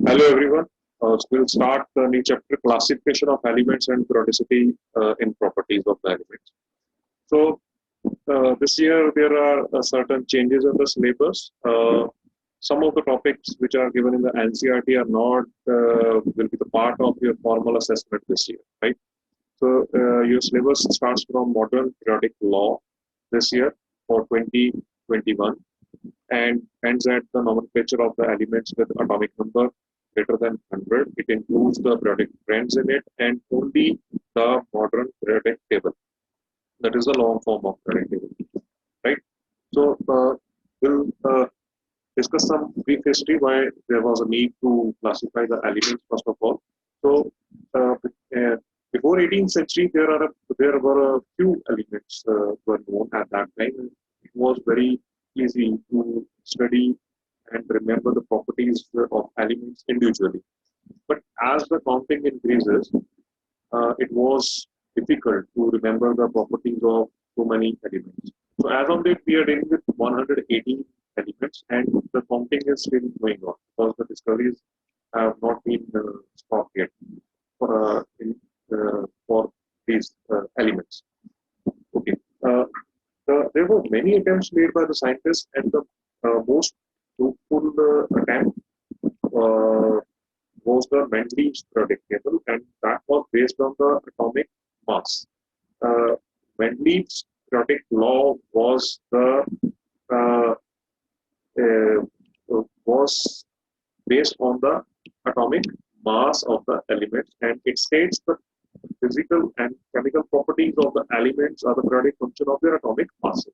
Hello everyone. We'll start the new chapter, classification of elements and periodicity in properties of the elements. So this year there are certain changes in the syllabus. Some of the topics which are given in the NCERT are not will be the part of your formal assessment this year, right? So your syllabus starts from modern periodic law this year for 2021 and ends at the nomenclature of the elements with atomic number greater than 100. It includes the periodic trends in it and only the modern periodic table. That is the long form of periodic table, right? So we'll discuss some brief history why there was a need to classify the elements first of all. So before 18th century, there were a few elements were known at that time. It was very easy to study and remember the properties of elements individually. But as the counting increases, it was difficult to remember the properties of so many elements. So as of date, we are dealing with 118 elements, and the counting is still going on because the discoveries have not been stopped yet for these elements. Okay. There were many attempts made by the scientists, and the most fruitful attempt was the Mendeleev's periodic table, and that was based on the atomic mass. Mendeleev's periodic law uh, was based on the atomic mass of the elements, and it states the physical and chemical properties of the elements are the periodic function of their atomic masses.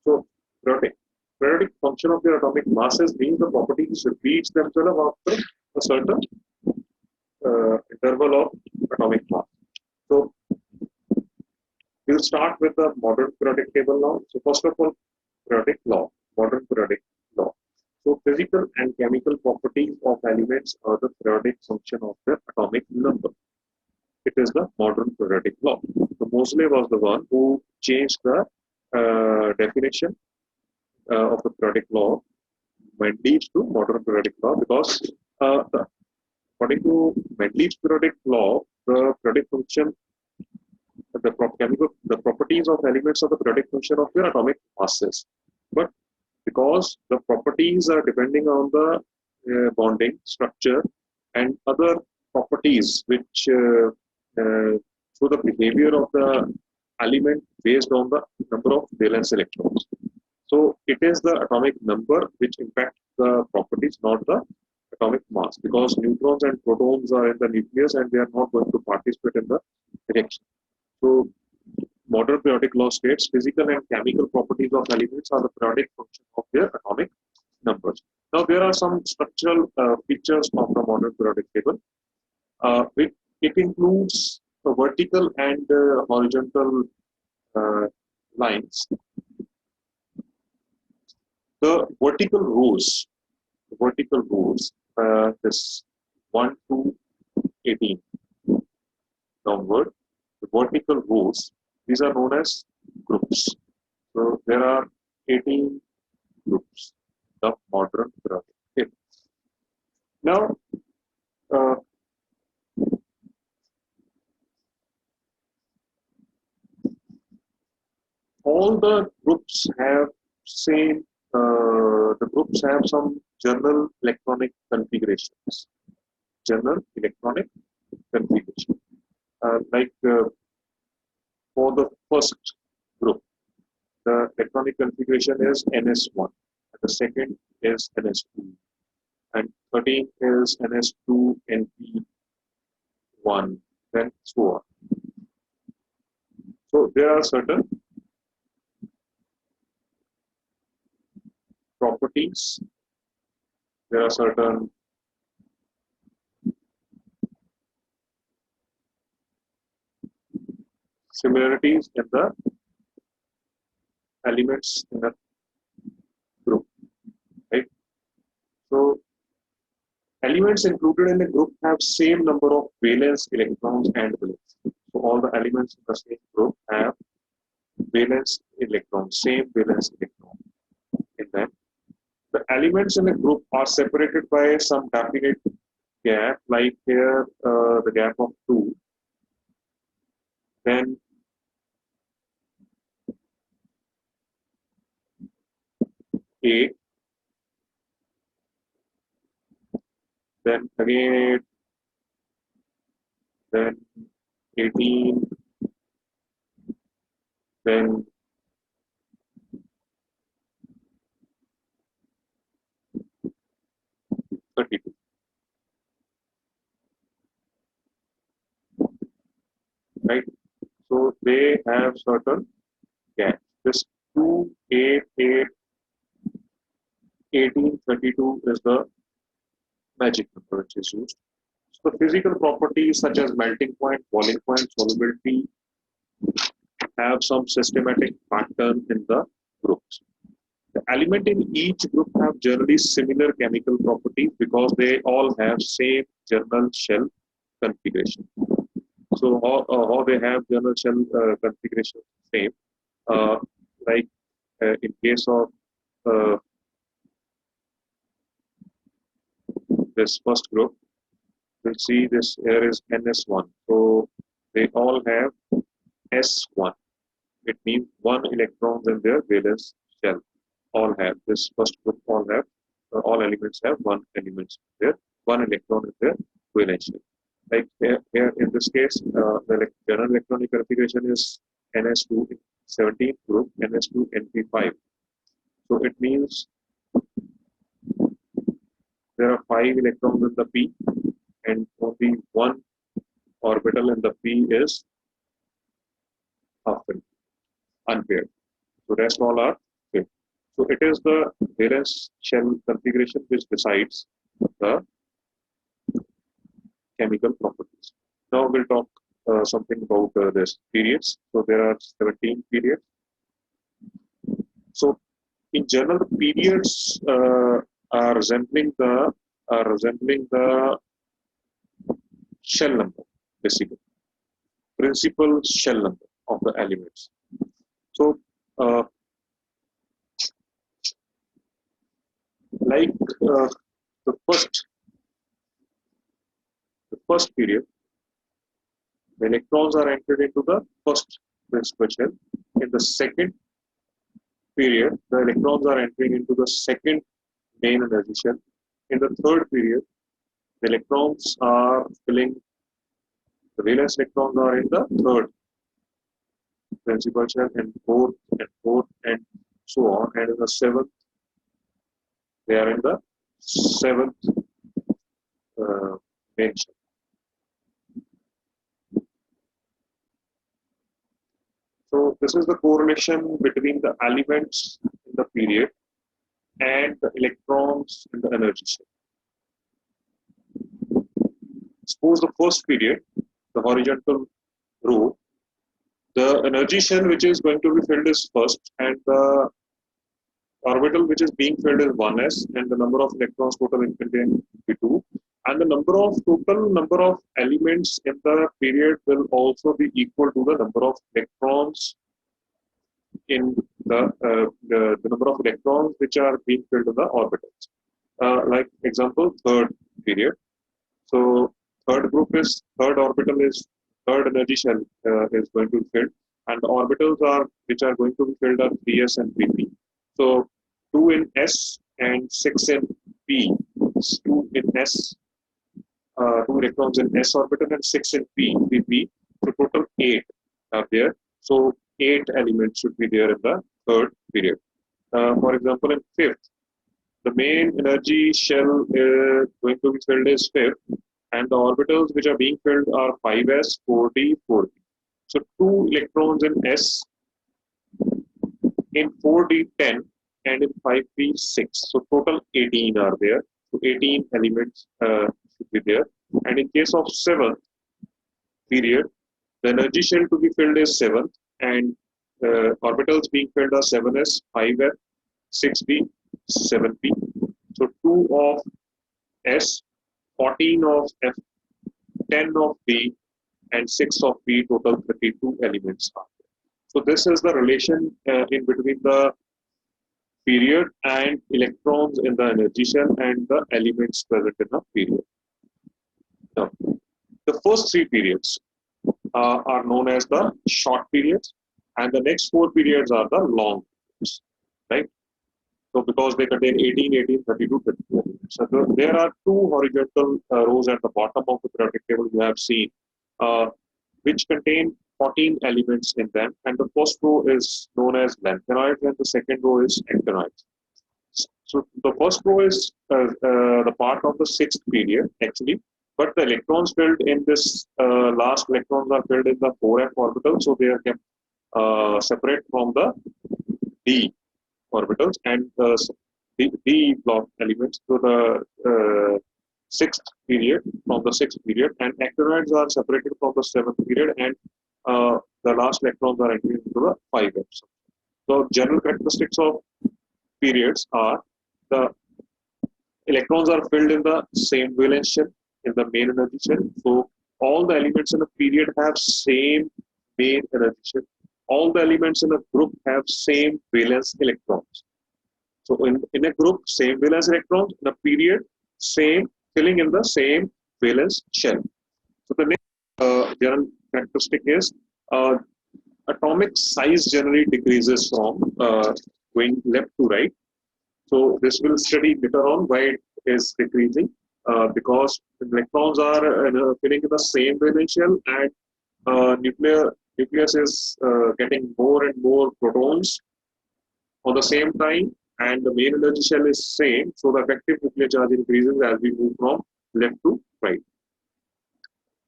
So, periodic function of their atomic masses means the properties repeats themselves after a certain interval of atomic mass. So, we'll start with the modern periodic table now. So, first of all, periodic law, modern periodic law. So, physical and chemical properties of elements are the periodic function of their atomic number. It is the modern periodic law. So Moseley was the one who changed the definition of the periodic law Mendeleev's to modern periodic law because according to Mendeleev's periodic law, the periodic function, the properties of elements are the periodic function of their atomic masses. But because the properties are depending on the bonding structure and other properties which so the behavior of the element based on the number of valence electrons. So it is the atomic number which impacts the properties, not the atomic mass, because neutrons and protons are in the nucleus and they are not going to participate in the reaction. So modern periodic law states physical and chemical properties of elements are the periodic function of their atomic numbers. Now there are some structural features of the modern periodic table. It includes vertical and horizontal lines. The vertical rows, this 1 to 18 downward, the vertical rows, these are known as groups. So there are 18 groups of modern periodic table. Now, all the groups have the groups have some general electronic configurations. General electronic configuration. For the first group, the electronic configuration is NS1, and the second is NS2, and 13 is NS2 NP1, then so on. So there are certain properties, there are certain similarities in the elements in a group, right? So elements included in a group have same number of valence electrons and valence. So all the elements in the same group have valence electrons, same valence electron in them. The elements in a group are separated by some definite gap, like here the gap of 2, then 8, then again 8, then 18, then 32, right? So they have certain gaps. This 2, 8, 8, 18, 32 is the magic number which is used. So the physical properties such as melting point, boiling point, solubility have some systematic pattern in the groups. The element in each group have generally similar chemical properties because they all have same general shell configuration. So how they have general shell configuration same. Uh, like in case of uh, this first group, we'll see this here is NS1. So they all have S1. It means one electrons in their valence shell. All have this first group. All elements have one element there. One electron in their valence shell. Like here in this case, the general electronic configuration is NS2 17th group, NS2 NP5. So it means there are 5 electrons in the P, and only one orbital in the P is half filled, unpaired. So rest all are filled. So it is the valence shell configuration which decides the chemical properties. Now we'll talk something about this periods. So there are 17 periods. So in general, the periods are resembling the shell number, basically principal shell number of the elements. So like the first period, the electrons are entered into the first principal shell. In the second period, the electrons are entering into the second main energy shell. In the third period, the electrons are filling, the valence electrons are in the third principal shell, and fourth, and so on. And in the seventh, they are in the seventh main shell. So this is the correlation between the elements in the period and the electrons in the energy shell. Suppose the first period, the horizontal row, the energy shell which is going to be filled is first, and the orbital which is being filled is 1s, and the number of electrons total in contain be 2, and the total number of elements in the period will also be equal to the number of electrons in the number of electrons which are being filled in the orbitals. Like example, third period. So third orbital is third energy shell is going to be filled, and the orbitals are which are going to be filled are 3s and 3p. So 2 in S and 6 in P. 2 in S, 2 electrons in S orbital and 6 in P, 3p. So total 8 are there. So 8 elements should be there in the third period. For example, in fifth, the main energy shell going to be filled is fifth, and the orbitals which are being filled are 5s, 4d, 4p. So 2 electrons in S, in 4d 10, and in 5p 6. So total 18 are there. So 18 elements should be there. And in case of seventh period, the energy shell to be filled is 7th, and orbitals being filled are 7s, 5f, 6p, 7p. So 2 of S, 14 of F, 10 of P, and 6 of P, total 32 elements are there. So this is the relation in between the period and electrons in the energy shell and the elements present in the period. Now, the first three periods are known as the short periods, and the next four periods are the long periods, right? So because they contain 18, 18, 32, 32 elements. So there are two horizontal rows at the bottom of the periodic table you have seen, uh, which contain 14 elements in them. And the first row is known as lanthanoids and the second row is actinoids. So the first row is the part of the sixth period actually, but the electrons filled in this last electrons are filled in the 4f orbital, so they are kept separate from the d orbitals and the d block elements to the sixth period from the sixth period, and actinoids are separated from the seventh period, and the last electrons are entering into the 5f. So general characteristics of periods are the electrons are filled in the same valence shell in the main energy shell. So all the elements in a period have same main energy shell. All the elements in a group have same valence electrons. So in a group, same valence electrons, in a period, same filling in the same valence shell. So the next general characteristic is atomic size generally decreases from going left to right. So this will study later on why it is decreasing, because the electrons are filling in the same valence shell, and nucleus is getting more and more protons on the same time, and the main energy shell is same. So the effective nuclear charge increases as we move from left to right.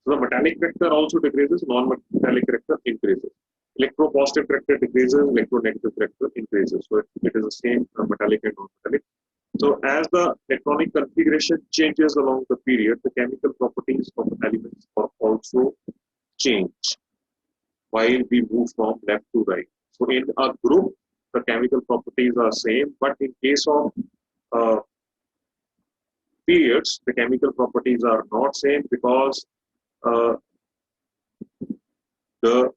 So the metallic character also decreases, non-metallic character increases. Electropositive character decreases, electronegative character increases. So it is the same metallic and non-metallic. So as the electronic configuration changes along the period, the chemical properties of the elements are also changed while we move from left to right. So in a group, the chemical properties are same, but in case of periods, the chemical properties are not same because the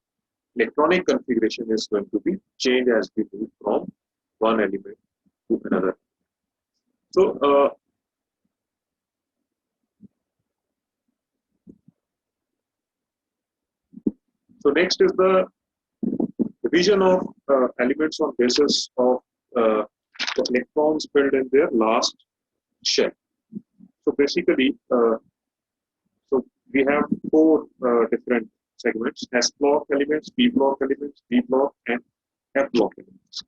electronic configuration is going to be changed as we move from one element to another. So next is the division of elements on basis of the electrons filled in their last shell. So basically, so we have four different segments: S block elements, P block elements, D block, and F block elements.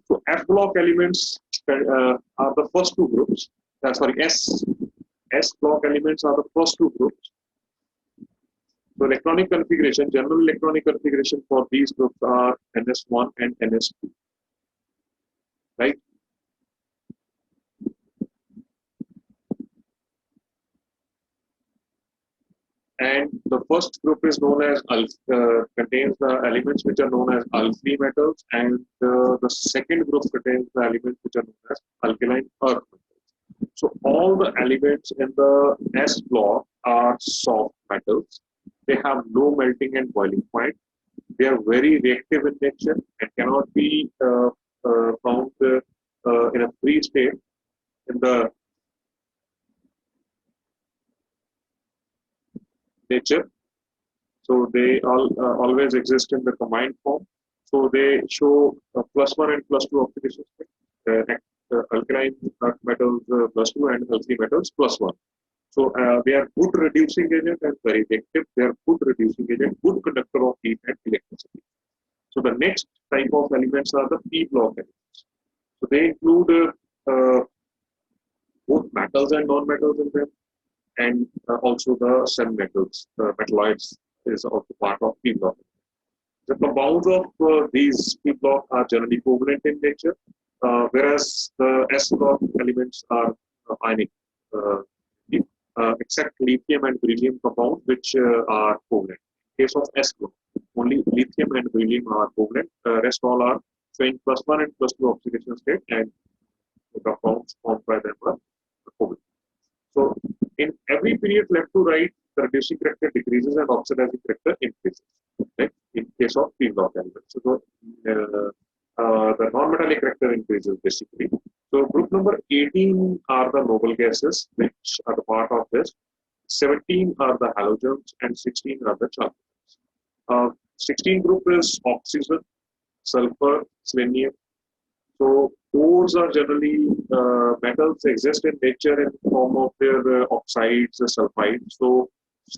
So F block elements are the first two groups. S block elements are the first two groups. So electronic configuration, general electronic configuration for these groups are NS1 and NS2, right? And the first group is known as contains the elements which are known as alkali metals, and the second group contains the elements which are known as alkaline earth metals. So all the elements in the S block are soft metals. They have low melting and boiling point. They are very reactive in nature and cannot be found in a free state in the nature. So they always exist in the combined form. So they show +1 and +2 oxidation state. Alkaline metals +2 and alkali metals +1. So they are good reducing agent and very reactive. They are good reducing agent, good conductor of heat and electricity. So the next type of elements are the P block elements. So they include both metals and non-metals in them, and also the semi-metals. Metalloids is also part of P block. The compounds of these P block are generally covalent in nature, whereas the S block elements are ionic, except lithium and beryllium compounds, which are covalent. In case of S block, only lithium and beryllium are covalent. Rest all are showing +1 and +2 oxidation state, and the compounds formed by them are covalent. So in every period left to right, the reducing character decreases and oxidizing character increases. Right? In case of P block elements, so the non-metallic character increases basically. So group number 18 are the noble gases, which are the part of this. 17 are the halogens, and 16 are the chalcogens. 16 group is oxygen, sulfur, selenium. So ores are generally metals exist in nature in form of their oxides, sulfides. So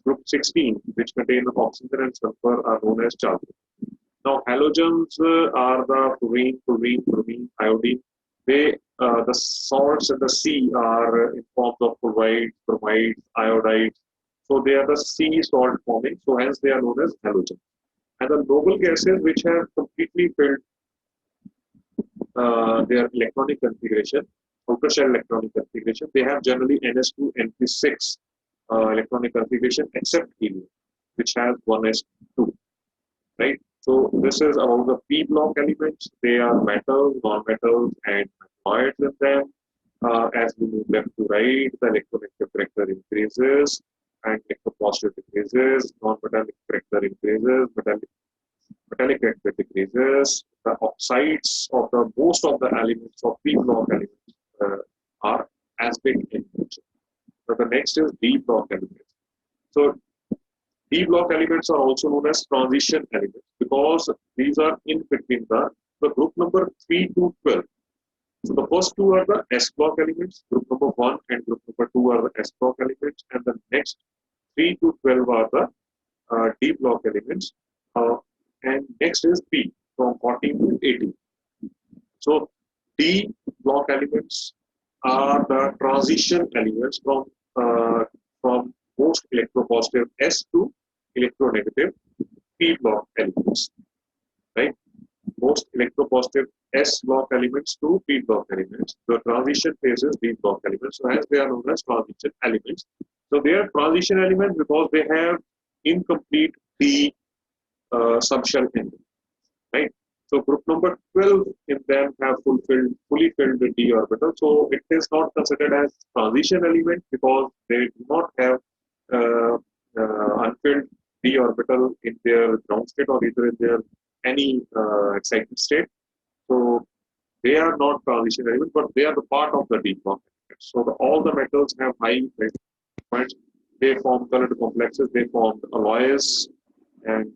group 16, which contain oxygen and sulfur, are known as chalcogens. Now halogens are the fluorine, iodine. They the salts in the sea are in forms of chlorides, bromides, iodides. So they are the sea salt forming. So hence they are known as halogens. And the noble gases which have completely filled their electronic configuration, outer shell electronic configuration, they have generally NS2, NP6 electronic configuration except helium, which has 1s2, right? So this is about the p block elements. They are metals, non-metals, and metalloids in them. As we move left to right, the electronegative character increases and electropositive decreases, non-metallic character increases, metallic character decreases. The oxides of the most of the elements of p block elements are as big in nature. So the next is d block elements. So D block elements are also known as transition elements because these are in between the group number 3 to 12. So the first two are the S block elements, group number 1 and group number 2 are the S block elements, and the next 3 to 12 are the D block elements. And next is P from 14 to 18. So D block elements are the transition elements from most electropositive S to electronegative P block elements, right? Most electropositive S block elements to P block elements. The transition phases D block elements. So as they are known as transition elements. So they are transition elements because they have incomplete D subshell in them, right? So group number 12 in them have fully filled the d orbital. So it is not considered as transition element because they do not have unfilled d orbital in their ground state or either in their any excited state. So they are not transition elements, but they are the part of the d block. So all the metals have high points. They form colored complexes. They form alloys and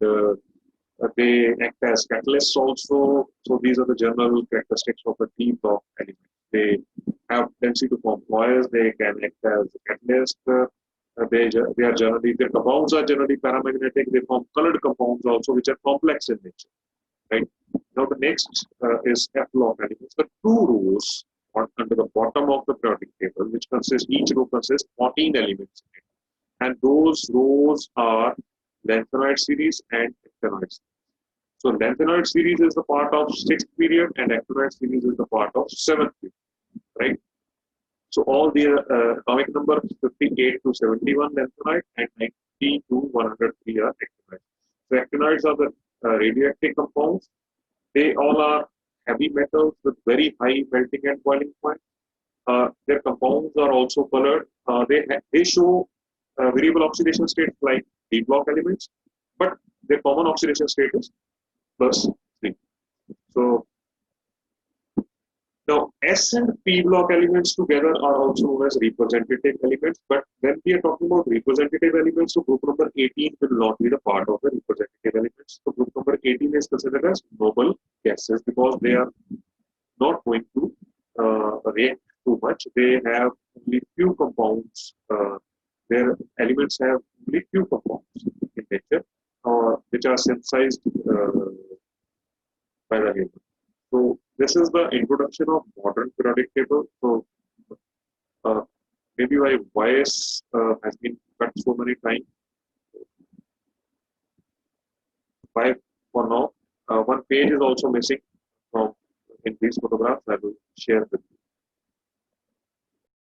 they act as catalysts also. So these are the general characteristics of the D block element. They have tendency to form alloys. They can act as a catalyst. They are generally, their compounds are generally paramagnetic. They form colored compounds also, which are complex in nature. Right. Now the next is F block elements. The two rows under the bottom of the periodic table, which consists each row consists 14 elements in it. And those rows are lanthanoid series and actinoid series. So lanthanoid series is the part of 6th period and actinoid series is the part of 7th period, right? So all the atomic number 58 to 71 lanthanoid and 90 to 103 are actinoids. So actinoids are the radioactive compounds. They all are heavy metals with very high melting and boiling point. Their compounds are also colored. They show variable oxidation states like D block elements, but their common oxidation state is +3. So now S and P block elements together are also known as representative elements. But when we are talking about representative elements, so group number 18 will not be the part of the representative elements. So group number 18 is considered as noble gases because they are not going to react too much. They have only few compounds. Their elements have only few compounds in nature, which are synthesized by the human. So this is the introduction of modern periodic table. So uh, maybe why YS has been cut so many times. Why for now? One page is also missing from in these photographs. I will share with you.